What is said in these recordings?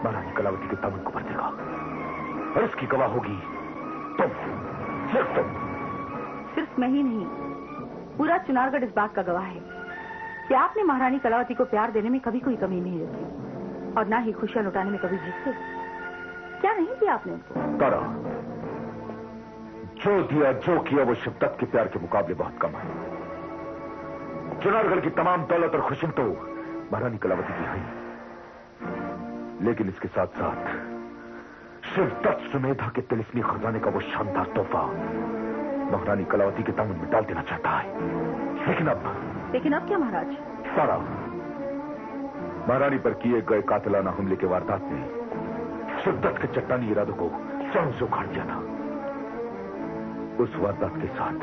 महारानी कलावती के दामन को भर देगा और इसकी गवाह होगी तुम, सिर्फ तुम। सिर्फ मैं ही नहीं, पूरा चुनारगढ़ इस बात का गवाह है कि आपने महारानी कलावती को प्यार देने में कभी कोई कमी नहीं रखी और ना ही खुशियां लुटाने में कभी जीत से। क्या नहीं किया आपने उनको? तारा, जो दिया जो किया वो शिवदत्त के प्यार के मुकाबले बहुत कम है। चुनारगढ़ की तमाम दौलत और खुशी तो महारानी कलावती की है, लेकिन इसके साथ साथ शिवदत्त सुमेधा के तिलिस्मी खजाने का वो शानदार तोहफा महारानी कलावती के दामन में डाल देना चाहता है। लेकिन अब क्या महाराज? तारा, महारानी पर किए गए कातिलाना हमले के वारदात ने शिवदत्त के चट्टानी इरादों को जड़ों से उखाड़ दिया था। उस वारदात के साथ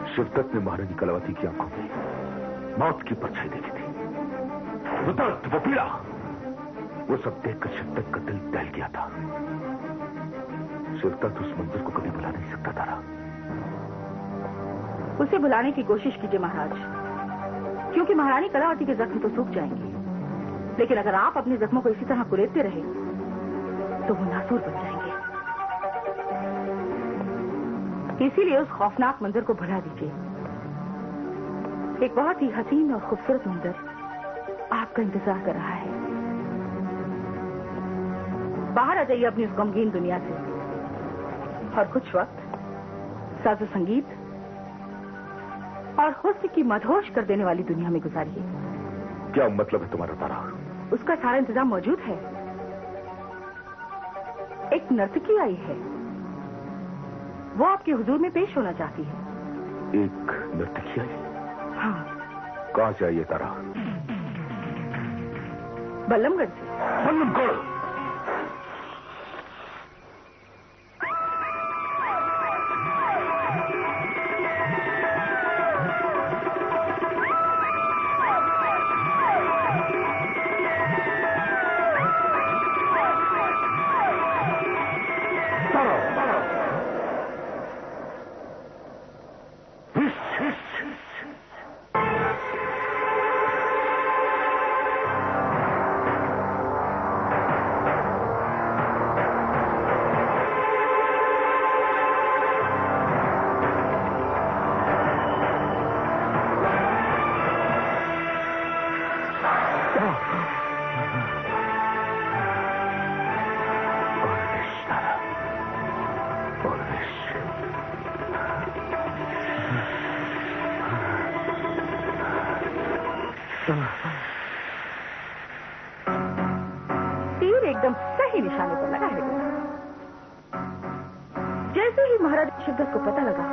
शिवदत्त ने महारानी कलावती की आंखों में मौत की परछाई देखी थी। वो दर्द, वो पीड़ा, वो सब देखकर शिवदत्त का दिल दहल गया था। शिवदत्त उस मंजर को कभी भुला नहीं सकता तारा। उसे बुलाने की कोशिश कीजिए महाराज, क्योंकि महारानी कलावती के जख्म तो सूख जाएंगे, लेकिन अगर आप अपने जख्मों को इसी तरह कुरेदते रहे तो वो नासूर बन जाएंगे। इसीलिए उस खौफनाक मंजर को भुला दीजिए। एक बहुत ही हसीन और खूबसूरत मंजर आपका इंतजार कर रहा है। बाहर आ जाइए अपनी उस गमगीन दुनिया से और कुछ वक्त साजो संगीत और हुस्न की मदहोश कर देने वाली दुनिया में गुजारिए। क्या मतलब है तुम्हारा तारा? उसका सारा इंतजाम मौजूद है। एक नर्तकी आई है, वो आपके हुजूर में पेश होना चाहती है। एक नर्तकी आई? हाँ। कहां से आई है तारा? बल्लमगढ़ से। बल्लमगढ़? तीर एकदम सही निशाने पर लगा है। जैसे ही महाराज शिवदत्त को पता लगा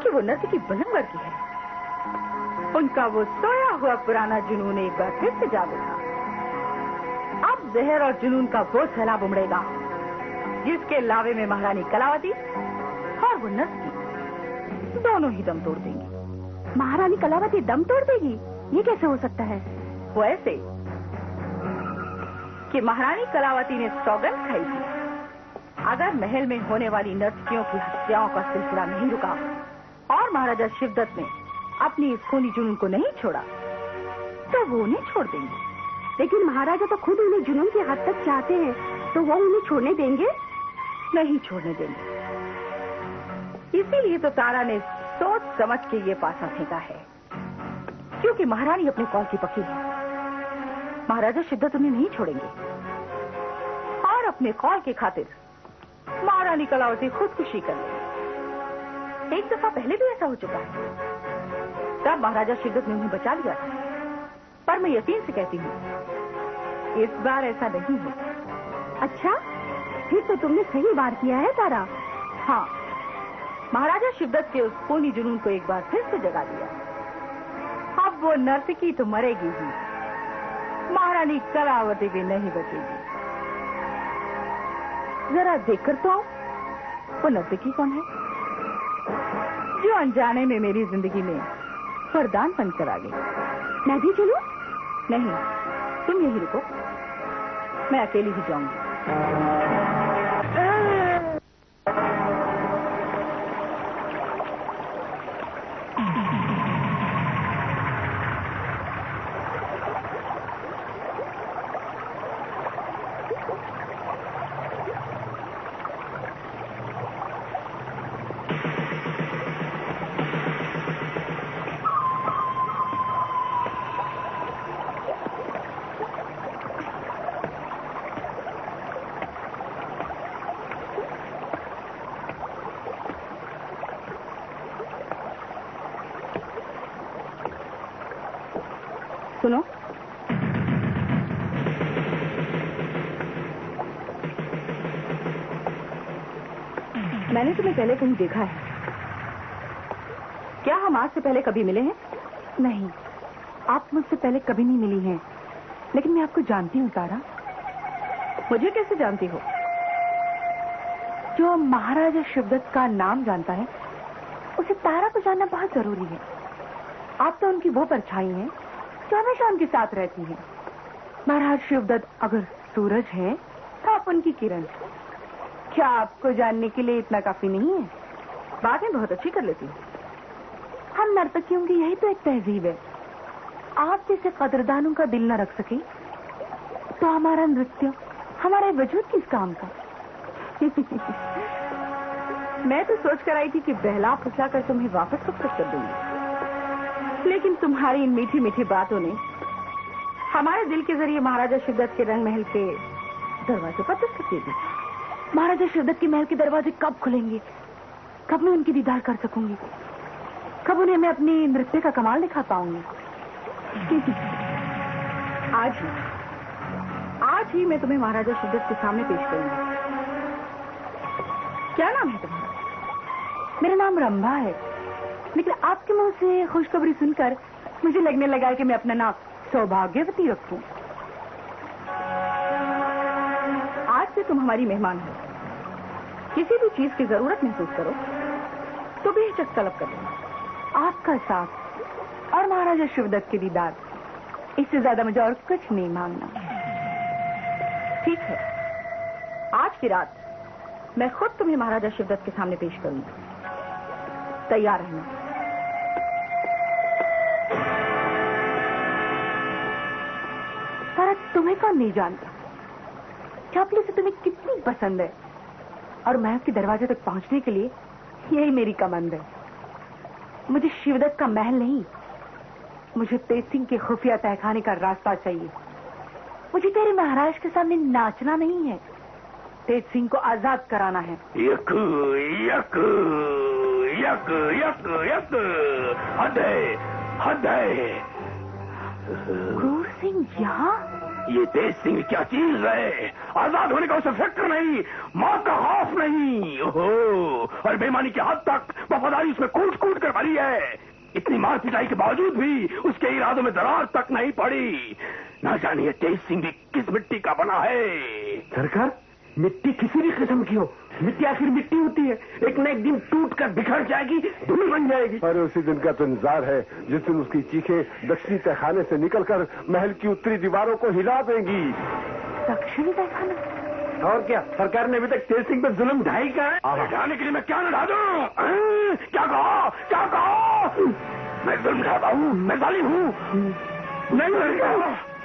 कि वो नर्तकी बल्लमगढ़ की है, उनका वो सोया हुआ पुराना जुनून एक बार फिर से जाग उठा। अब जहर और जुनून का वो सैलाब उमड़ेगा जिसके लावे में महारानी कलावती और वो नर्तकी दोनों ही दम तोड़ देंगी। महारानी कलावती दम तोड़ देगी? ये कैसे हो सकता है? वो ऐसे कि महारानी कलावती ने सौगंध खाई थी, अगर महल में होने वाली नर्तकियों की हत्याओं का सिलसिला नहीं रुका और महाराजा शिवदत्त ने अपनी इस खूनी जुनून को नहीं छोड़ा तो वो उन्हें छोड़ देंगे। लेकिन महाराजा तो खुद उन्हें जुनून की हद तक चाहते हैं, तो वो उन्हें छोड़ने देंगे? नहीं छोड़ने देंगे। इसीलिए तो तारा ने सोच समझ के ये पासा फेंका है, क्योंकि महारानी अपने कौल की पक्की है। महाराजा शिवदत्त उन्हें नहीं छोड़ेंगे और अपने कौल के खातिर महारानी कलावती खुदकुशी कर लेंगे। एक दफा पहले भी ऐसा हो चुका है, तब महाराजा शिवदत्त ने उन्हें बचा लिया था। पर मैं यकीन से कहती हूँ इस बार ऐसा नहीं है। अच्छा, फिर तो तुमने सही बार किया है तारा। हाँ, महाराजा शिवदत्त के उस खूनी जुनून को एक बार फिर से जगा दिया। अब वो नर्तकी तो मरेगी ही, महारानी कलावती भी नहीं बचेगी। जरा देखकर तो आओ, वो नर्तकी कौन है जो अनजाने में मेरी जिंदगी में वरदान बनकर आ गई। मैं भी चलूं? नहीं, तुम यहीं रुको, मैं अकेली ही जाऊंगी। मैंने तुम्हें पहले कहीं देखा है क्या? हम आज से पहले कभी मिले हैं? नहीं, आप मुझसे पहले कभी नहीं मिली हैं, लेकिन मैं आपको जानती हूँ तारा। मुझे कैसे जानती हो? जो महाराजा शिवदत्त का नाम जानता है उसे तारा को जानना बहुत जरूरी है। आप तो उनकी वो परछाई हैं जो हमेशा उनके साथ रहती है। महाराज शिवदत्त अगर सूरज है तो आप उनकी किरण। क्या आपको जानने के लिए इतना काफी नहीं है? बातें बहुत अच्छी कर लेती हूँ। हम नर्तकियों की यही तो एक तहजीब है। आप जैसे कदरदानों का दिल न रख सके तो हमारा नृत्य हमारे वजूद किस काम का? मैं तो सोच कर आई थी कि बहला फुसला कर तुम्हें वापस खूबसूरत कर दूंगी, लेकिन तुम्हारी इन मीठी मीठी बातों ने हमारे दिल के जरिए महाराजा शिवदत्त के रंग महल के दरवाजे पर दस्तक दे दी। महाराजा शिवदत्त के महल के दरवाजे कब खुलेंगे? कब मैं उनकी दीदार कर सकूंगी? कब उन्हें मैं अपनी नृत्य का कमाल दिखा पाऊंगी? आज ही मैं तुम्हें महाराजा शिवदत्त के सामने पेश करूंगी। क्या नाम है तुम्हारा? मेरा नाम रंभा है, लेकिन आपके मुंह से खुशखबरी सुनकर मुझे लगने लगा कि मैं अपना नाम सौभाग्यवती रखूं। आज से तुम हमारी मेहमान हो। किसी भी चीज की जरूरत महसूस करो तो बेहिचक तलब कर लो। आपका साथ और महाराजा शिवदत्त के दीदार, इससे ज्यादा मुझे और कुछ नहीं मांगना। ठीक है, आज की रात मैं खुद तुम्हें महाराजा शिवदत्त के सामने पेश करूंगी। तैयार रहना। तारा, तुम्हें कौन नहीं जानता? चापली से तुम्हें कितनी पसंद है, और महल के दरवाजे तक पहुंचने के लिए यही मेरी कमंद है। मुझे शिवदत्त का महल नहीं, मुझे तेज सिंह के खुफिया तहखाने का रास्ता चाहिए। मुझे तेरे महाराज के सामने नाचना नहीं है, तेज सिंह को आजाद कराना है। यक यक यक यक यक हद है। क्रूर सिंह यहाँ? ये तेज सिंह क्या चीज है? आजाद होने का उसे फिक्र नहीं, मौत का खौफ नहीं। ओहो, और बेईमानी के हद तक वफादारी उसमें कूट कूट कर भरी है। इतनी मार पिटाई के बावजूद भी उसके इरादों में दरार तक नहीं पड़ी। ना जानिए तेज सिंह भी किस मिट्टी का बना है। सरकार, मिट्टी किसी भी किस्म की हो, मिट्टी आखिर मिट्टी होती है, एक न एक दिन टूट कर बिखर जाएगी, धूल बन जाएगी। अरे उसी दिन का तो इंतजार है जिस दिन उसकी चीखें दक्षिणी तहखाने से निकलकर महल की उत्तरी दीवारों को हिला देंगी। दक्षिणी तहखाना? और क्या, सरकार ने अभी तक तेज सिंह पर जुल्म ढाई का है। ढाने के लिए मैं क्या न ढा दूं? क्या कहो? मैं जुल्म ढाता हूँ, मैं जालिम हूँ। नहीं सरकार,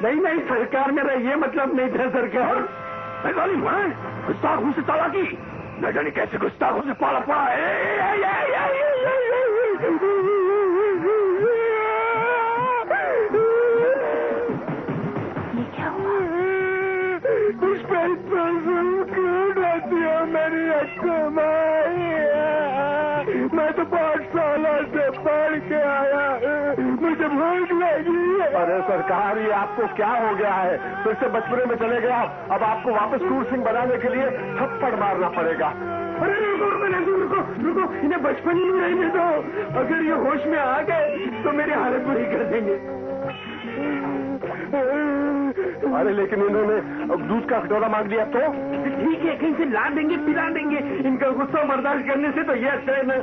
नहीं सरकार, मेरा ये मतलब नहीं था सरकार। मैं जालिम हूँ, गुस्ताख हूँ से चालाकी, न जाने कैसे गुस्ताखों से पाला पड़ा है। ये क्या हुआ? उस पर क्यों ढाती है मेरी कमाई? मैं तो 5 साल से पढ़ के आया, मुझे भूख लगी है। अरे सरकार, ये आपको क्या हो गया है? फिर से बचपने में चले गए आप। अब आपको वापस क्रूर सिंह बनाने के लिए थप्पड़ मारना पड़ेगा। अरे रुको, इन्हें बचपन ही में रहने दो। अगर ये होश में आ गए तो मेरी हालत बुरी कर देंगे। अरे लेकिन इन्होंने अब दूध का कटोरा मांग लिया तो? ठीक है, कहीं से ला देंगे, पिला देंगे। इनका गुस्सा बर्दाश्त करने से तो ये अच्छा है ना।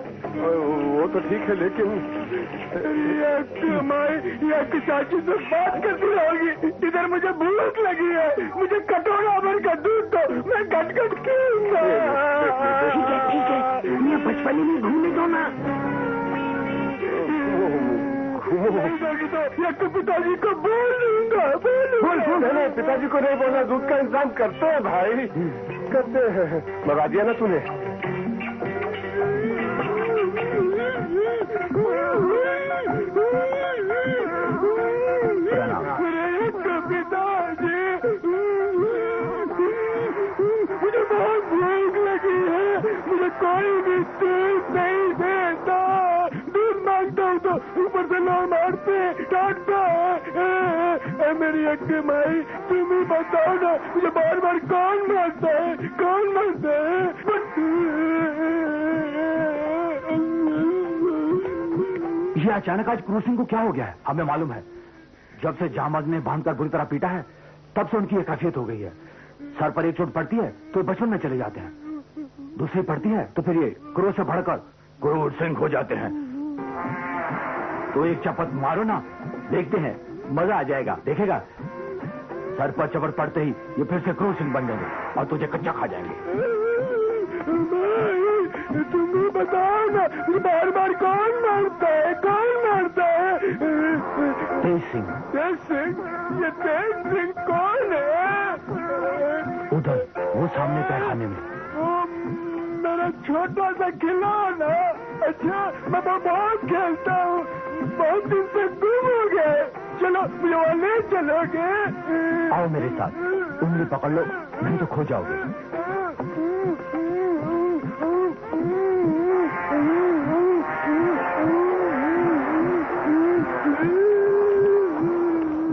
वो तो ठीक है, लेकिन चाची से बात करती होगी। इधर मुझे भूख लगी है, मुझे कटोरा भर का दूध दो, मैं गट पीऊंगा। ठीक है, ये बचपन में घूमने दो ना। तो पिताजी को बोल दूंगा। बोल, पिताजी को नहीं बोलना, दूध का इंतजाम करते हैं भाई, करते हैं। मगा दिया ना तूने? पिताजी, मुझे बहुत भूख लगी है, मुझे कोई भी दूध नहीं देता। दूध मांगता हूँ तो ऊपर से लोग मारते, डांटता है। है मेरी अक्के माई? तुम ही बताओ ना, मुझे बार बार कौन मारता है, कौन मारता है? ये अचानक आज क्रूर सिंह को क्या हो गया है? हमें मालूम है, जब से जामद ने बांधकर बुरी तरह पीटा है तब से उनकी कैफियत हो गई है। सर पर एक चोट पड़ती है तो बचपन में चले जाते हैं, दूसरी पड़ती है तो फिर ये क्रोध से भड़कर क्रूर सिंह हो जाते हैं। तो एक चपत मारो ना, देखते हैं, मजा आ जाएगा, देखेगा। सर पर चपट पड़ते ही ये फिर से क्रूर सिंह बन जाएंगे और तुझे कच्चा खा जाएंगे। तुम ही बताओ ना, बार बार कौन मारता है, कौन मारता है? तेज सिंह। तेज सिंह? ये तेज सिंह कौन है? उधर वो सामने तहखाने में। मेरा छोटा सा खिलौना। अच्छा, मैं बहुत खेलता हूँ, बहुत दिन से गुम हो गया। चलो मुझे वहाँ ले चलोगे? आओ मेरे साथ, उंगली पकड़ लो, नहीं तो खो जाओगे।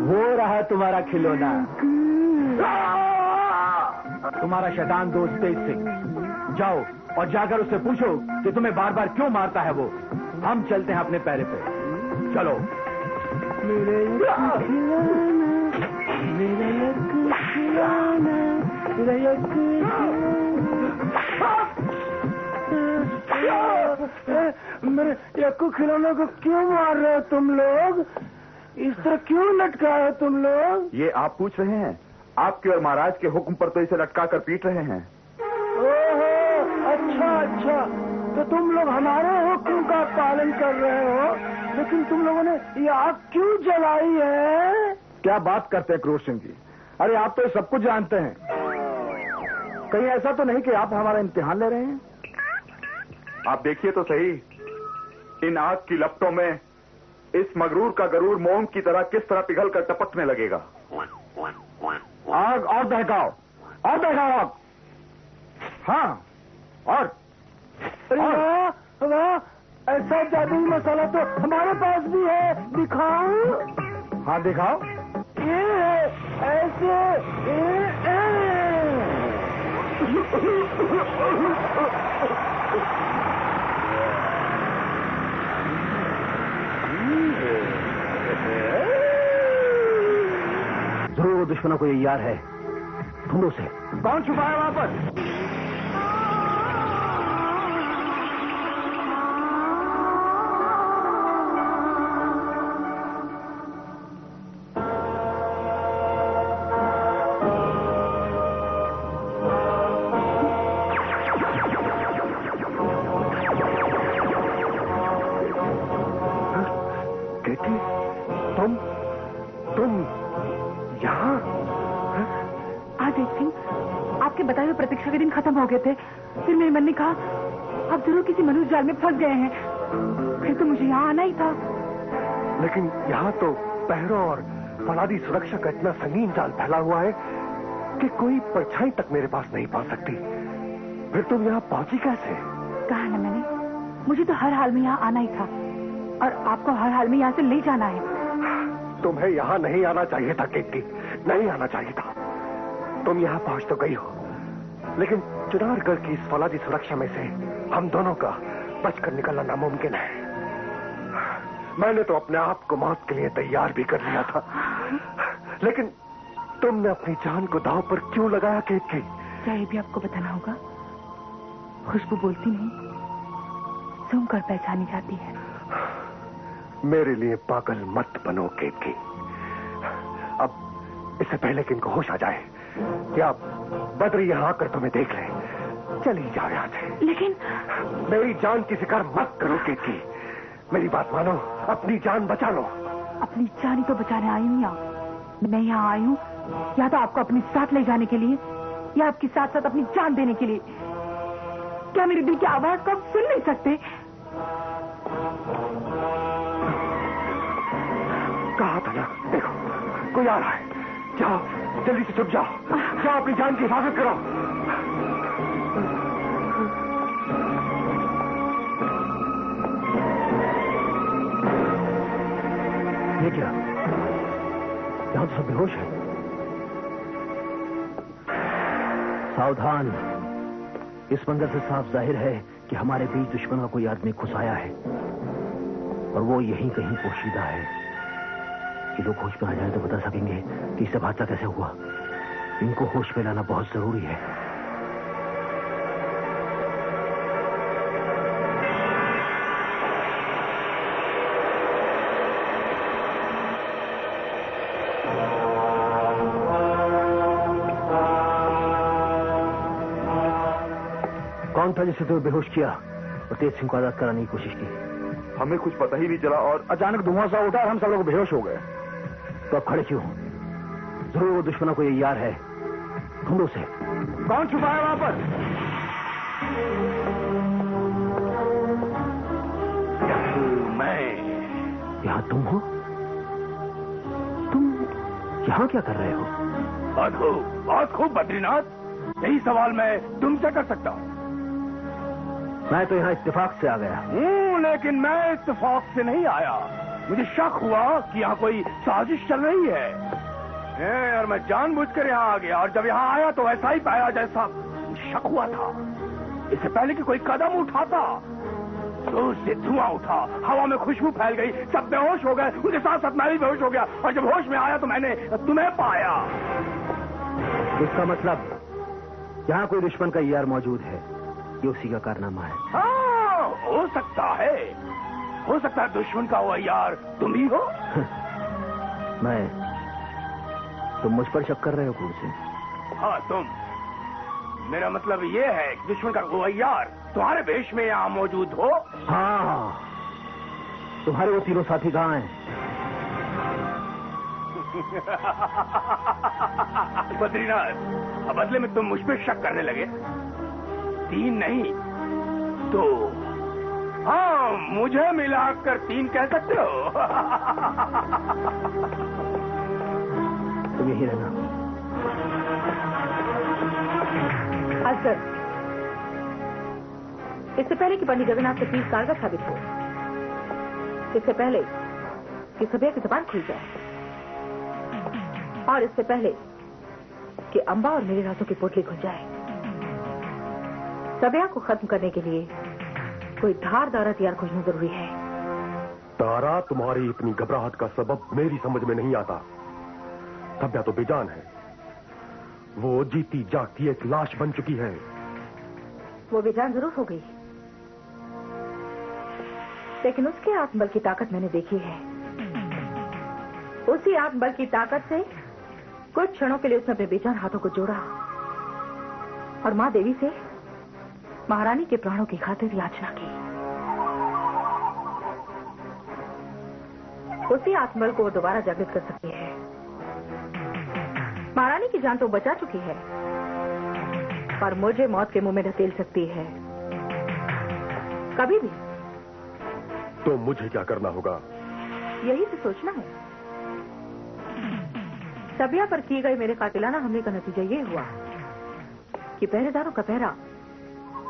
वो रहा तुम्हारा खिलौना, तुम्हारा शैतान दोस्त तेज सिंह। जाओ और जाकर उससे पूछो कि तुम्हें बार बार क्यों मारता है वो। हम चलते हैं अपने पैरे पे, चलो। मेरे यक्कू खिलौने को क्यों मार रहे हो तुम लोग? इस तरह क्यों लटकाए हो तुम लोग? ये आप पूछ रहे हैं? आपके और महाराज के हुक्म पर तो इसे लटका कर पीट रहे हैं। ओहो, अच्छा अच्छा, तो तुम लोग हमारे हुक्म का पालन कर रहे हो, लेकिन तुम लोगों ने ये आग क्यों जलाई है? क्या बात करते हैं क्रूर सिंह जी? अरे आप तो ये सब कुछ जानते हैं। कहीं ऐसा तो नहीं कि आप हमारा इम्तिहान ले रहे हैं? आप देखिए तो सही, इन आग की लपटों में इस मगरूर का गरूर मोम की तरह किस तरह पिघल कर टपकने लगेगा। आग और दहकाओ, और दहकाओ आग। हाँ, और वाह वाह, ऐसा जादुई मसाला तो हमारे पास भी है, दिखाओ। हाँ दिखाओ। ये है, ऐसे जरूर वो दुश्मनों को ये याद है। ढूंढो से। कौन छुपा है वहां पर? तुम यहाँ? आदित्य सिंह, आपके बताए हुए प्रतीक्षा के दिन खत्म हो गए थे। फिर मेरे मन ने कहा आप जरूर किसी मनुष्य जाल में फंस गए हैं, फिर तो मुझे यहाँ आना ही था। लेकिन यहाँ तो पहरों और फलादी सुरक्षा का इतना संगीन जाल फैला हुआ है कि कोई परछाई तक मेरे पास नहीं पहुंच सकती। फिर तुम यहाँ पहुंची कैसे? कहा ना मैंने, मुझे तो हर हाल में यहाँ आना ही था और आपको हर हाल में यहाँ से ले जाना है। तुम्हें यहाँ नहीं आना चाहिए था केतकी, नहीं आना चाहिए था। तुम यहाँ पहुंच तो गई हो, लेकिन चुनारगढ़ की इस फौलादी सुरक्षा में से हम दोनों का बचकर निकलना नामुमकिन है। मैंने तो अपने आप को मौत के लिए तैयार भी कर लिया था, लेकिन तुमने अपनी जान को दांव पर क्यों लगाया केतकी? क्या ये भी आपको बताना होगा? खुशबू बोलती नहीं, सूंघ कर पहचानी जाती है। मेरे लिए पागल मत बनो केतकी। अब इससे पहले कि इनको होश आ जाए कि अब बद्री यहाँ आकर तुम्हें देख ले, चली जाओ यहाँ से। लेकिन मेरी जान की फिक्र मत करो केतकी, मेरी बात मानो, अपनी जान बचा लो। अपनी जान ही तो बचाने आई हूँ यहाँ। मैं यहाँ आई हूँ या तो आपको अपने साथ ले जाने के लिए या आपके साथ साथ अपनी जान देने के लिए। क्या मेरे दिल की आवाज को आप सुन नहीं सकते? कहा था ना, देखो कोई आ रहा है। जाओ जल्दी से छुप जाओ, जाओ अपनी जान की हिफाजत करो। ये यहां तो सब बेहोश है। सावधान, इस मंजर से साफ जाहिर है कि हमारे बीच दुश्मन का कोई आदमी घुस आया है और वो यहीं कहीं पोशीदा है। ये लोग होश में आ जाए तो बता सकेंगे कि इससे हादसा कैसे हुआ। इनको होश में लाना बहुत जरूरी है। कौन था जिसे तुम्हें बेहोश किया और तेज सिंह को आजाद कराने की कोशिश की? हमें कुछ पता ही नहीं चला और अचानक धुआं सा उठा और हम सब लोग बेहोश हो गए। तो अब खड़े क्यों? जरूर वो दुश्मनों को ये यार है। ढूंढो से। कौन छुपा है वहां पर? मैं। यहाँ तुम हो? तुम यहाँ क्या कर रहे हो? बहुत खूब बद्रीनाथ, यही सवाल मैं तुमसे कर सकता हूँ। मैं तो यहाँ इत्तेफाक से आ गया। लेकिन मैं इत्तेफाक से नहीं आया। मुझे शक हुआ कि यहाँ कोई साजिश चल रही है और मैं जानबूझकर यहाँ आ गया। और जब यहाँ आया तो ऐसा ही पाया जैसा शक हुआ था। इससे पहले कि कोई कदम उठाता, दूर से धुआं उठा, हवा में खुशबू फैल गई, सब बेहोश हो गए। उनके साथ साथ मैं भी बेहोश हो गया और जब होश में आया तो मैंने तुम्हें पाया। इसका मतलब यहाँ कोई दुश्मन का यार मौजूद है। ये उसी का कारनामा है। हाँ, हो सकता है दुश्मन का वो यार तुम ही हो। मैं? तुम मुझ पर शक कर रहे हो कौन से? हाँ तुम। मेरा मतलब ये है कि दुश्मन का वो यार तुम्हारे वेश में यहाँ मौजूद हो। हाँ, तुम्हारे वो तीनों साथी कहाँ हैं? बद्रीनाथ, अब बदले में तुम मुझ पर शक करने लगे। 3 नहीं तो हाँ, मुझे मिलाकर 3 कह सकते हो। तुम यही रहना। असगर, इससे पहले कि पंडित जगन्नाथ का तीर कारगर साबित हो, इससे पहले कि सभ्या की जबान खुल जाए और इससे पहले कि अंबा और मेरे रातों की पोटली खुल जाए, सभ्या को खत्म करने के लिए कोई धारदार हथियार खोजना जरूरी है। तारा, तुम्हारी इतनी घबराहट का सबब मेरी समझ में नहीं आता। सभ्या तो बेजान है। वो जीती जागती एक लाश बन चुकी है। वो बेजान जरूर हो गई, लेकिन उसके आत्मबल की ताकत मैंने देखी है। उसी आत्मबल की ताकत से कुछ क्षणों के लिए उसने अपने बेजान हाथों को जोड़ा और मां देवी से महारानी के प्राणों की खातिर याचना की। उसी आत्मबल को वो दोबारा जागृत कर सकती है। महारानी की जान तो बचा चुकी है, पर मुझे मौत के मुंह में ढकेल सकती है कभी भी। तो मुझे क्या करना होगा? यही तो सोचना है। सभ्या पर किए गए मेरे कातिलाना हमले का नतीजा ये हुआ कि पहरेदारों का पहरा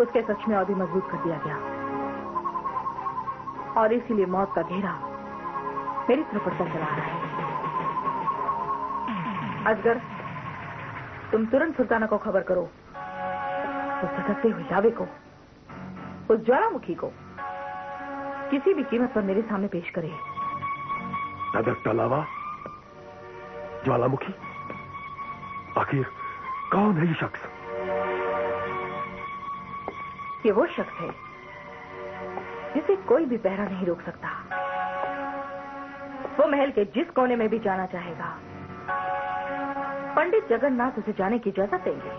उसके कक्ष में और भी मजबूत कर दिया गया और इसीलिए मौत का घेरा मेरी तरफ बढ़ता चला रहा है। असगर, तुम तुरंत सुल्ताना को खबर करो, उस भटकते हुए लावे को, उस ज्वालामुखी को किसी भी कीमत पर मेरे सामने पेश करे। धधकता लावा, ज्वालामुखी, आखिर कौन है ये शख्स? ये वो शख्स है जिसे कोई भी पहरा नहीं रोक सकता। वो महल के जिस कोने में भी जाना चाहेगा, पंडित जगन्नाथ उसे जाने की इजाजत देंगे।